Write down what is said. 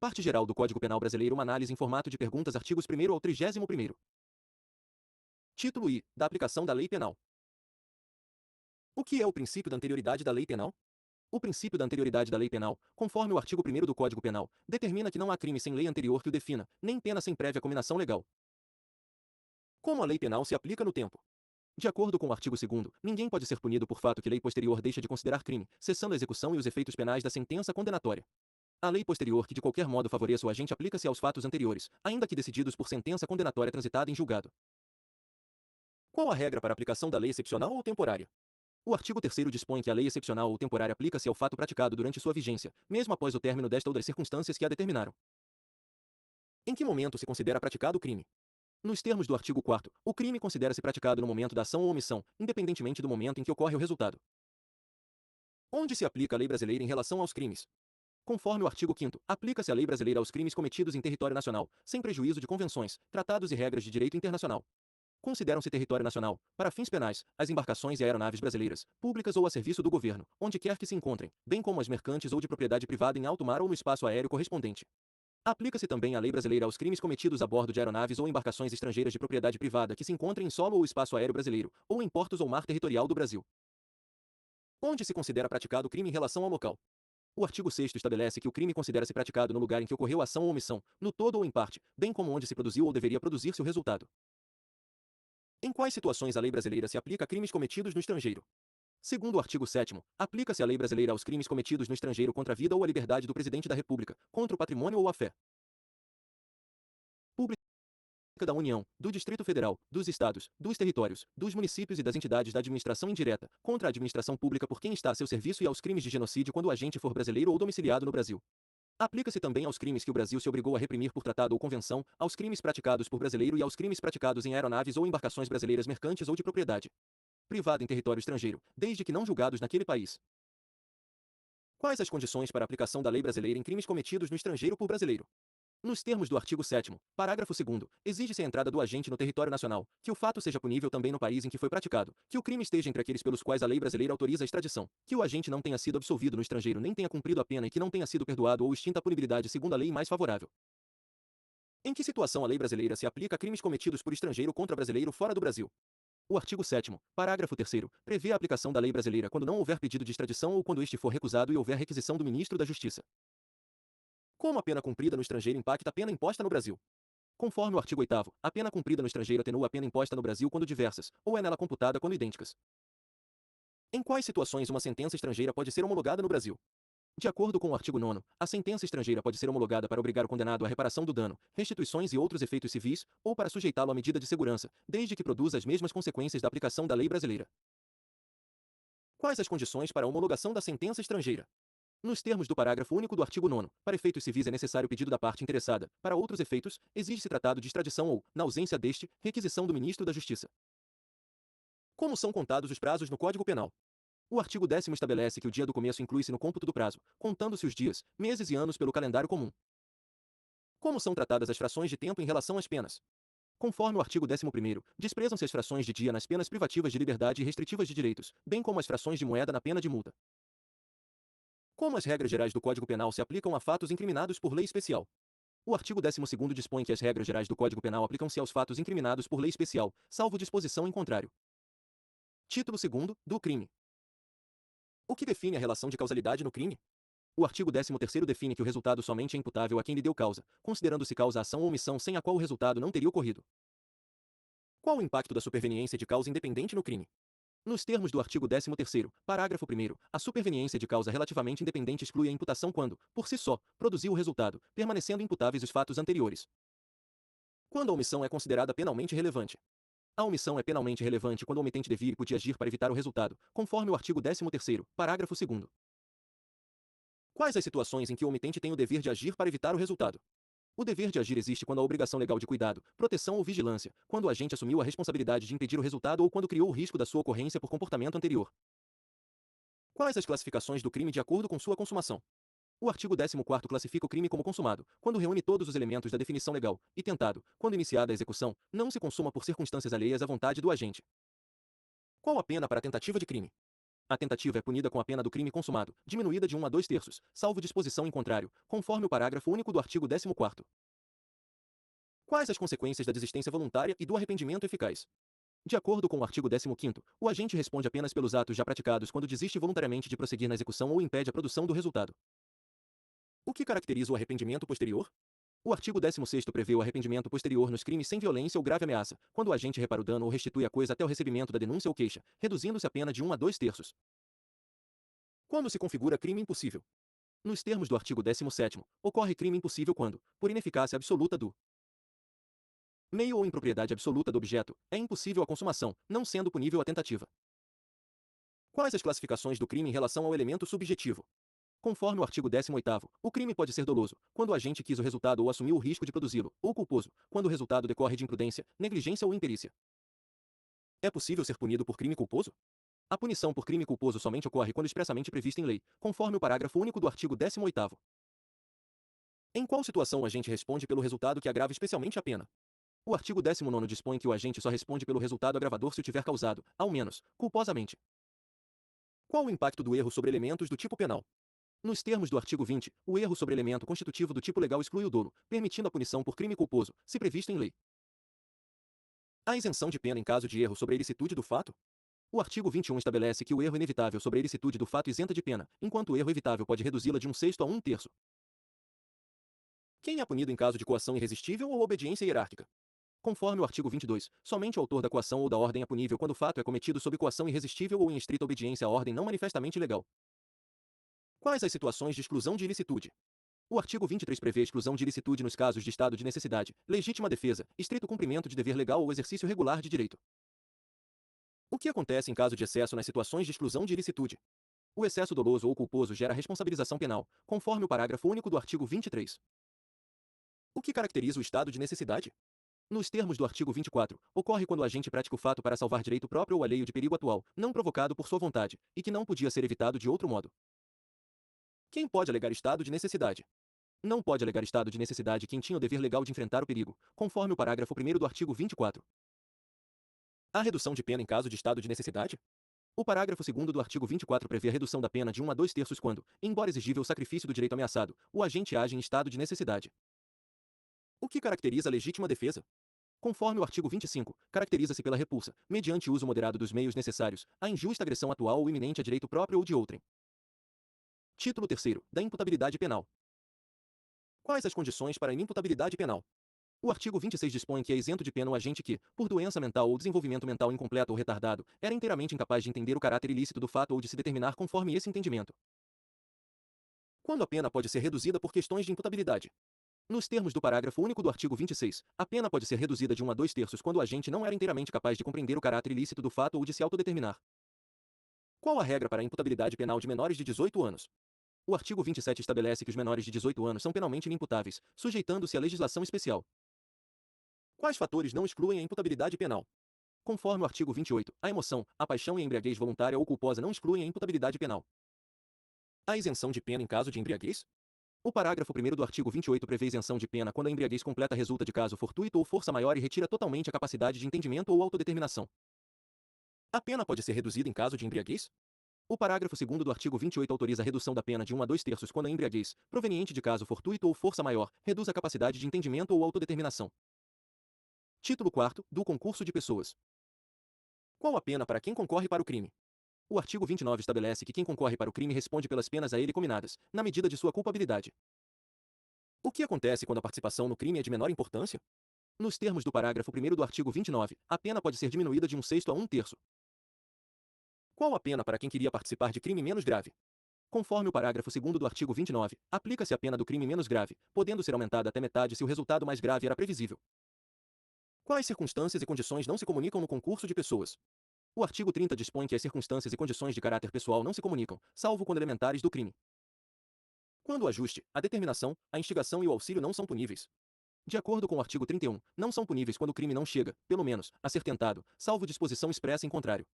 Parte geral do Código Penal Brasileiro. Uma análise em formato de perguntas. Artigos 1º ao 31º. Título I. Da aplicação da lei penal. O que é o princípio da anterioridade da lei penal? O princípio da anterioridade da lei penal, conforme o artigo 1º do Código Penal, determina que não há crime sem lei anterior que o defina, nem pena sem prévia cominação legal. Como a lei penal se aplica no tempo? De acordo com o artigo 2º, ninguém pode ser punido por fato que lei posterior deixa de considerar crime, cessando a execução e os efeitos penais da sentença condenatória. A lei posterior que de qualquer modo favoreça o agente aplica-se aos fatos anteriores, ainda que decididos por sentença condenatória transitada em julgado. Qual a regra para a aplicação da lei excepcional ou temporária? O artigo 3º dispõe que a lei excepcional ou temporária aplica-se ao fato praticado durante sua vigência, mesmo após o término desta ou das circunstâncias que a determinaram. Em que momento se considera praticado o crime? Nos termos do artigo 4º, o crime considera-se praticado no momento da ação ou omissão, independentemente do momento em que ocorre o resultado. Onde se aplica a lei brasileira em relação aos crimes? Conforme o artigo 5º, aplica-se a lei brasileira aos crimes cometidos em território nacional, sem prejuízo de convenções, tratados e regras de direito internacional. Consideram-se território nacional, para fins penais, as embarcações e aeronaves brasileiras, públicas ou a serviço do governo, onde quer que se encontrem, bem como as mercantes ou de propriedade privada em alto mar ou no espaço aéreo correspondente. Aplica-se também a lei brasileira aos crimes cometidos a bordo de aeronaves ou embarcações estrangeiras de propriedade privada que se encontrem em solo ou espaço aéreo brasileiro, ou em portos ou mar territorial do Brasil. Onde se considera praticado o crime em relação ao local? O artigo 6º estabelece que o crime considera-se praticado no lugar em que ocorreu a ação ou omissão, no todo ou em parte, bem como onde se produziu ou deveria produzir-se o resultado. Em quais situações a lei brasileira se aplica a crimes cometidos no estrangeiro? Segundo o artigo 7º, aplica-se a lei brasileira aos crimes cometidos no estrangeiro contra a vida ou a liberdade do Presidente da República, contra o patrimônio ou a fé pública da União, do Distrito Federal, dos Estados, dos territórios, dos municípios e das entidades da administração indireta, contra a administração pública por quem está a seu serviço e aos crimes de genocídio quando o agente for brasileiro ou domiciliado no Brasil. Aplica-se também aos crimes que o Brasil se obrigou a reprimir por tratado ou convenção, aos crimes praticados por brasileiro e aos crimes praticados em aeronaves ou embarcações brasileiras mercantes ou de propriedade privada em território estrangeiro, desde que não julgados naquele país. Quais as condições para a aplicação da lei brasileira em crimes cometidos no estrangeiro por brasileiro? Nos termos do artigo 7º, parágrafo 2º, exige-se a entrada do agente no território nacional, que o fato seja punível também no país em que foi praticado, que o crime esteja entre aqueles pelos quais a lei brasileira autoriza a extradição, que o agente não tenha sido absolvido no estrangeiro nem tenha cumprido a pena e que não tenha sido perdoado ou extinta a punibilidade segundo a lei mais favorável. Em que situação a lei brasileira se aplica a crimes cometidos por estrangeiro contra brasileiro fora do Brasil? O artigo 7º, parágrafo 3º, prevê a aplicação da lei brasileira quando não houver pedido de extradição ou quando este for recusado e houver requisição do ministro da Justiça. Como a pena cumprida no estrangeiro impacta a pena imposta no Brasil? Conforme o artigo 8º, a pena cumprida no estrangeiro atenua a pena imposta no Brasil quando diversas, ou é nela computada quando idênticas. Em quais situações uma sentença estrangeira pode ser homologada no Brasil? De acordo com o artigo 9º, a sentença estrangeira pode ser homologada para obrigar o condenado à reparação do dano, restituições e outros efeitos civis, ou para sujeitá-lo à medida de segurança, desde que produza as mesmas consequências da aplicação da lei brasileira. Quais as condições para a homologação da sentença estrangeira? Nos termos do parágrafo único do artigo 9º, para efeitos civis é necessário pedido da parte interessada, para outros efeitos, exige-se tratado de extradição ou, na ausência deste, requisição do ministro da Justiça. Como são contados os prazos no Código Penal? O artigo 10º estabelece que o dia do começo inclui-se no cômputo do prazo, contando-se os dias, meses e anos pelo calendário comum. Como são tratadas as frações de tempo em relação às penas? Conforme o artigo 11º, desprezam-se as frações de dia nas penas privativas de liberdade e restritivas de direitos, bem como as frações de moeda na pena de multa. Como as regras gerais do Código Penal se aplicam a fatos incriminados por lei especial? O artigo 12º dispõe que as regras gerais do Código Penal aplicam-se aos fatos incriminados por lei especial, salvo disposição em contrário. Título 2º, do crime. O que define a relação de causalidade no crime? O artigo 13º define que o resultado somente é imputável a quem lhe deu causa, considerando-se causa a ação ou omissão sem a qual o resultado não teria ocorrido. Qual o impacto da superveniência de causa independente no crime? Nos termos do artigo 13º, parágrafo 1º, a superveniência de causa relativamente independente exclui a imputação quando, por si só, produziu o resultado, permanecendo imputáveis os fatos anteriores. Quando a omissão é considerada penalmente relevante? A omissão é penalmente relevante quando o omitente devia e podia agir para evitar o resultado, conforme o artigo 13º, parágrafo 2º. Quais as situações em que o omitente tem o dever de agir para evitar o resultado? O dever de agir existe quando a obrigação legal de cuidado, proteção ou vigilância, quando o agente assumiu a responsabilidade de impedir o resultado ou quando criou o risco da sua ocorrência por comportamento anterior. Quais as classificações do crime de acordo com sua consumação? O artigo 14º classifica o crime como consumado, quando reúne todos os elementos da definição legal, e tentado, quando iniciada a execução, não se consuma por circunstâncias alheias à vontade do agente. Qual a pena para a tentativa de crime? A tentativa é punida com a pena do crime consumado, diminuída de 1 a 2/3, salvo disposição em contrário, conforme o parágrafo único do artigo 14º. Quais as consequências da desistência voluntária e do arrependimento eficaz? De acordo com o artigo 15º, o agente responde apenas pelos atos já praticados quando desiste voluntariamente de prosseguir na execução ou impede a produção do resultado. O que caracteriza o arrependimento posterior? O artigo 16º prevê o arrependimento posterior nos crimes sem violência ou grave ameaça, quando o agente repara o dano ou restitui a coisa até o recebimento da denúncia ou queixa, reduzindo-se a pena de 1 a 2/3. Quando se configura crime impossível? Nos termos do artigo 17º, ocorre crime impossível quando, por ineficácia absoluta do meio ou impropriedade absoluta do objeto, é impossível a consumação, não sendo punível a tentativa. Quais as classificações do crime em relação ao elemento subjetivo? Conforme o artigo 18º, o crime pode ser doloso, quando o agente quis o resultado ou assumiu o risco de produzi-lo, ou culposo, quando o resultado decorre de imprudência, negligência ou imperícia. É possível ser punido por crime culposo? A punição por crime culposo somente ocorre quando expressamente prevista em lei, conforme o parágrafo único do artigo 18º. Em qual situação o agente responde pelo resultado que agrava especialmente a pena? O artigo 19º dispõe que o agente só responde pelo resultado agravador se o tiver causado, ao menos, culposamente. Qual o impacto do erro sobre elementos do tipo penal? Nos termos do artigo 20, o erro sobre elemento constitutivo do tipo legal exclui o dolo, permitindo a punição por crime culposo, se previsto em lei. A isenção de pena em caso de erro sobre a ilicitude do fato? O artigo 21 estabelece que o erro inevitável sobre a ilicitude do fato isenta de pena, enquanto o erro evitável pode reduzi-la de 1/6 a 1/3. Quem é punido em caso de coação irresistível ou obediência hierárquica? Conforme o artigo 22, somente o autor da coação ou da ordem é punível quando o fato é cometido sob coação irresistível ou em estrita obediência à ordem não manifestamente ilegal. Quais as situações de exclusão de ilicitude? O artigo 23 prevê exclusão de ilicitude nos casos de estado de necessidade, legítima defesa, estrito cumprimento de dever legal ou exercício regular de direito. O que acontece em caso de excesso nas situações de exclusão de ilicitude? O excesso doloso ou culposo gera responsabilização penal, conforme o parágrafo único do artigo 23. O que caracteriza o estado de necessidade? Nos termos do artigo 24, ocorre quando o agente pratica o fato para salvar direito próprio ou alheio de perigo atual, não provocado por sua vontade, e que não podia ser evitado de outro modo. Quem pode alegar estado de necessidade? Não pode alegar estado de necessidade quem tinha o dever legal de enfrentar o perigo, conforme o parágrafo 1º do artigo 24. Há redução de pena em caso de estado de necessidade? O parágrafo 2º do artigo 24 prevê a redução da pena de 1 a 2/3 quando, embora exigível o sacrifício do direito ameaçado, o agente age em estado de necessidade. O que caracteriza a legítima defesa? Conforme o artigo 25, caracteriza-se pela repulsa, mediante uso moderado dos meios necessários, à injusta agressão atual ou iminente a direito próprio ou de outrem. Título 3º, da imputabilidade penal. Quais as condições para a inimputabilidade penal? O artigo 26 dispõe que é isento de pena o agente que, por doença mental ou desenvolvimento mental incompleto ou retardado, era inteiramente incapaz de entender o caráter ilícito do fato ou de se determinar conforme esse entendimento. Quando a pena pode ser reduzida por questões de imputabilidade? Nos termos do parágrafo único do artigo 26, a pena pode ser reduzida de 1 a 2/3 quando o agente não era inteiramente capaz de compreender o caráter ilícito do fato ou de se autodeterminar. Qual a regra para a imputabilidade penal de menores de 18 anos? O artigo 27 estabelece que os menores de 18 anos são penalmente inimputáveis, sujeitando-se à legislação especial. Quais fatores não excluem a imputabilidade penal? Conforme o artigo 28, a emoção, a paixão e a embriaguez voluntária ou culposa não excluem a imputabilidade penal. A isenção de pena em caso de embriaguez? O parágrafo 1º do artigo 28 prevê isenção de pena quando a embriaguez completa resulta de caso fortuito ou força maior e retira totalmente a capacidade de entendimento ou autodeterminação. A pena pode ser reduzida em caso de embriaguez? O parágrafo 2º do artigo 28 autoriza a redução da pena de 1 a 2/3 quando a embriaguez, proveniente de caso fortuito ou força maior, reduz a capacidade de entendimento ou autodeterminação. Título 4º, do concurso de pessoas. Qual a pena para quem concorre para o crime? O artigo 29 estabelece que quem concorre para o crime responde pelas penas a ele cominadas, na medida de sua culpabilidade. O que acontece quando a participação no crime é de menor importância? Nos termos do parágrafo 1º do artigo 29, a pena pode ser diminuída de 1/6 a 1/3. Qual a pena para quem queria participar de crime menos grave? Conforme o parágrafo 2º do artigo 29, aplica-se a pena do crime menos grave, podendo ser aumentada até metade se o resultado mais grave era previsível. Quais circunstâncias e condições não se comunicam no concurso de pessoas? O artigo 30 dispõe que as circunstâncias e condições de caráter pessoal não se comunicam, salvo quando elementares do crime. Quando o ajuste, a determinação, a instigação e o auxílio não são puníveis. De acordo com o artigo 31, não são puníveis quando o crime não chega, pelo menos, a ser tentado, salvo disposição expressa em contrário.